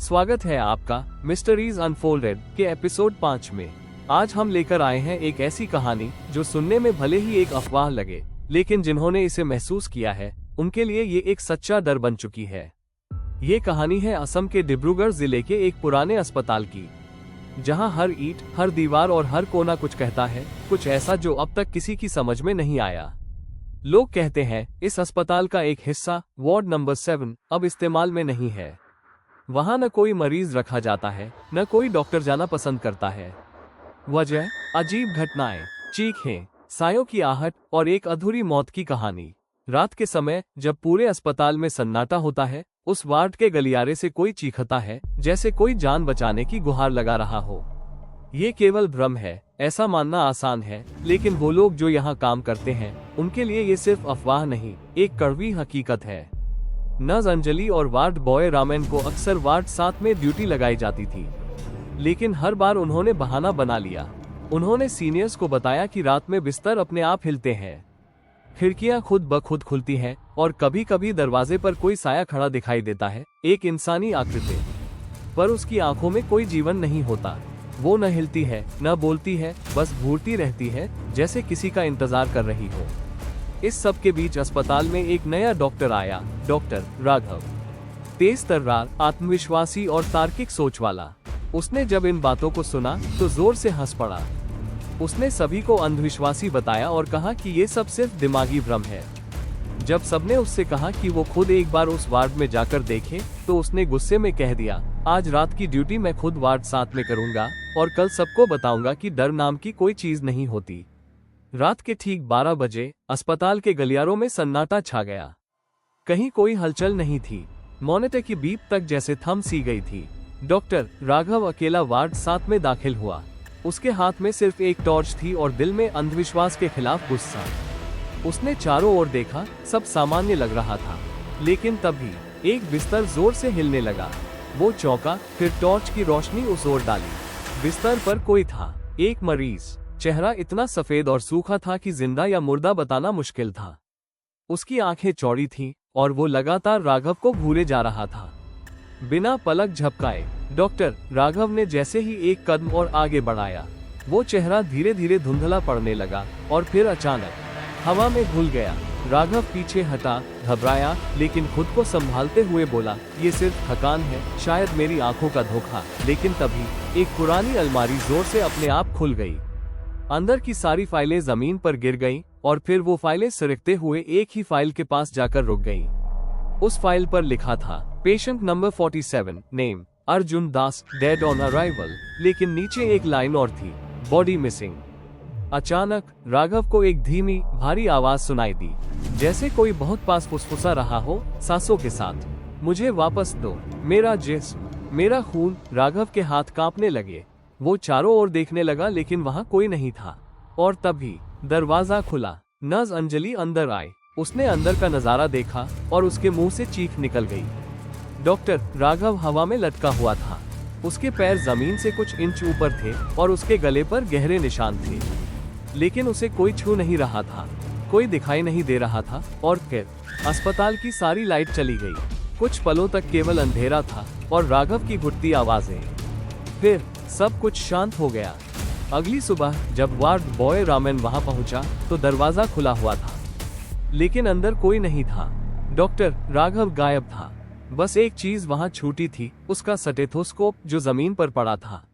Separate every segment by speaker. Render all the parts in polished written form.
Speaker 1: स्वागत है आपका मिस्टरीज अनफोल्डेड के एपिसोड 5 में। आज हम लेकर आए हैं एक ऐसी कहानी जो सुनने में भले ही एक अफवाह लगे, लेकिन जिन्होंने इसे महसूस किया है उनके लिए ये एक सच्चा डर बन चुकी है। ये कहानी है असम के डिब्रूगढ़ जिले के एक पुराने अस्पताल की, जहां हर ईंट, हर दीवार और हर कोना कुछ कहता है, कुछ ऐसा जो अब तक किसी की समझ में नहीं आया। लोग कहते हैं इस अस्पताल का एक हिस्सा वार्ड नंबर 7 अब इस्तेमाल में नहीं है। वहां न कोई मरीज रखा जाता है, न कोई डॉक्टर जाना पसंद करता है। वजह अजीब घटनाएं, चीखें, सायों की आहट और एक अधूरी मौत की कहानी। रात के समय जब पूरे अस्पताल में सन्नाटा होता है, उस वार्ड के गलियारे से कोई चीखता है जैसे कोई जान बचाने की गुहार लगा रहा हो। ये केवल भ्रम है, ऐसा मानना आसान है, लेकिन वो लोग जो यहाँ काम करते हैं उनके लिए ये सिर्फ अफवाह नहीं, एक कड़वी हकीकत है। नर्स अंजलि और वार्ड बॉय रामेन को अक्सर वार्ड 7 में ड्यूटी लगाई जाती थी, लेकिन हर बार उन्होंने बहाना बना लिया। उन्होंने सीनियर्स को बताया कि रात में बिस्तर अपने आप हिलते हैं, खिड़कियां खुद ब खुद खुलती हैं और कभी कभी दरवाजे पर कोई साया खड़ा दिखाई देता है, एक इंसानी आकृति, पर उसकी आंखों में कोई जीवन नहीं होता। वो न हिलती है, न बोलती है, बस घूरती रहती है जैसे किसी का इंतजार कर रही हो। इस सब के बीच अस्पताल में एक नया डॉक्टर आया, डॉक्टर राघव। तेज तर्रार, आत्मविश्वासी और तार्किक सोच वाला। उसने जब इन बातों को सुना तो जोर से हंस पड़ा। उसने सभी को अंधविश्वासी बताया और कहा कि ये सब सिर्फ दिमागी भ्रम है। जब सबने उससे कहा कि वो खुद एक बार उस वार्ड में जाकर देखे, तो उसने गुस्से में कह दिया, आज रात की ड्यूटी मैं खुद वार्ड 7 में करूंगा और कल सबको बताऊंगा कि डर नाम की कोई चीज नहीं होती। रात के ठीक 12 बजे अस्पताल के गलियारों में सन्नाटा छा गया। कहीं कोई हलचल नहीं थी, मॉनिटर की बीप तक जैसे थम सी गई थी। डॉक्टर राघव अकेला वार्ड 7 में दाखिल हुआ। उसके हाथ में सिर्फ एक टॉर्च थी और दिल में अंधविश्वास के खिलाफ गुस्सा। उसने चारों ओर देखा, सब सामान्य लग रहा था, लेकिन तभी एक बिस्तर जोर से हिलने लगा। वो चौंका, फिर टॉर्च की रोशनी उस ओर डाली। बिस्तर पर कोई था, एक मरीज। चेहरा इतना सफेद और सूखा था कि जिंदा या मुर्दा बताना मुश्किल था। उसकी आंखें चौड़ी थीं और वो लगातार राघव को घूरे जा रहा था, बिना पलक झपकाए। डॉक्टर राघव ने जैसे ही एक कदम और आगे बढ़ाया, वो चेहरा धीरे धीरे धुंधला पड़ने लगा और फिर अचानक हवा में घुल गया। राघव पीछे हटा, घबराया, लेकिन खुद को संभालते हुए बोला, ये सिर्फ थकान है, शायद मेरी आंखों का धोखा। लेकिन तभी एक पुरानी अलमारी जोर से अपने आप खुल गई। अंदर की सारी फाइलें जमीन पर गिर गईं और फिर वो फाइलें सरकते हुए एक ही फाइल के पास जाकर रुक गईं। उस फाइल पर लिखा था patient number 47, name Arjun Das, dead on arrival. लेकिन नीचे एक लाइन और थी, बॉडी मिसिंग। अचानक राघव को एक धीमी भारी आवाज सुनाई दी, जैसे कोई बहुत पास फुसफुसा रहा हो, सांसों के साथ। मुझे वापस दो, मेरा जिस्म, मेरा खून। राघव के हाथ कांपने लगे। वो चारों ओर देखने लगा, लेकिन वहां कोई नहीं था। और तभी दरवाजा खुला। नर्स अंजलि अंदर आई। उसने अंदर का नजारा देखा और उसके मुंह से चीख निकल गई। डॉक्टर राघव हवा में लटका हुआ था। उसके पैर जमीन से कुछ इंच ऊपर थे और उसके गले पर गहरे निशान थे, लेकिन उसे कोई छू नहीं रहा था, कोई दिखाई नहीं दे रहा था। और फिर अस्पताल की सारी लाइट चली गई। कुछ पलों तक केवल अंधेरा था और राघव की घुटती आवाजें। फिर सब कुछ शांत हो गया। अगली सुबह जब वार्ड बॉय रामेन वहां पहुंचा तो दरवाजा खुला हुआ था, लेकिन अंदर कोई नहीं था। डॉक्टर राघव गायब था। बस एक चीज वहां छूटी थी, उसका स्टेथोस्कोप जो जमीन पर पड़ा था,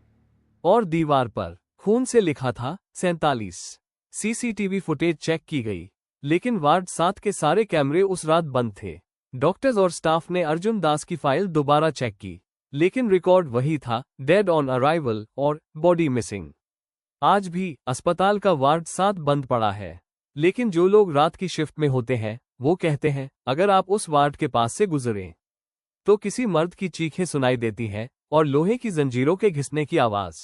Speaker 1: और दीवार पर खून से लिखा था 47। सीसीटीवी फुटेज चेक की गई, लेकिन वार्ड 7 के सारे कैमरे उस रात बंद थे। डॉक्टर्स और स्टाफ ने अर्जुन दास की फाइल दोबारा चेक की, लेकिन रिकॉर्ड वही था, डेड ऑन अराइवल और बॉडी मिसिंग। आज भी अस्पताल का वार्ड 7 बंद पड़ा है, लेकिन जो लोग रात की शिफ्ट में होते हैं वो कहते हैं अगर आप उस वार्ड के पास से गुजरें तो किसी मर्द की चीखें सुनाई देती हैं और लोहे की जंजीरों के घिसने की आवाज,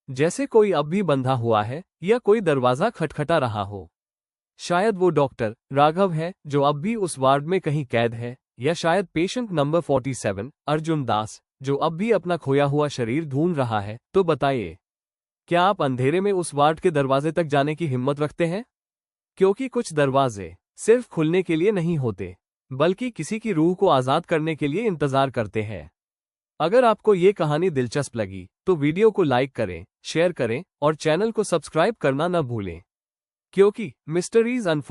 Speaker 1: जैसे कोई अब भी बंधा हुआ है या कोई दरवाजा खटखटा रहा हो। शायद वो डॉक्टर राघव है जो अब भी उस वार्ड में कहीं कैद है, या शायद पेशेंट नंबर 47 अर्जुन दास जो अब भी अपना खोया हुआ शरीर ढूंढ रहा है। तो बताइए, क्या आप अंधेरे में उस वार्ड के दरवाजे तक जाने की हिम्मत रखते हैं? क्योंकि कुछ दरवाजे सिर्फ खुलने के लिए नहीं होते, बल्कि किसी की रूह को आजाद करने के लिए इंतजार करते हैं। अगर आपको ये कहानी दिलचस्प लगी तो वीडियो को लाइक करें, शेयर करें और चैनल को सब्सक्राइब करना न भूलें, क्योंकि मिस्टरीज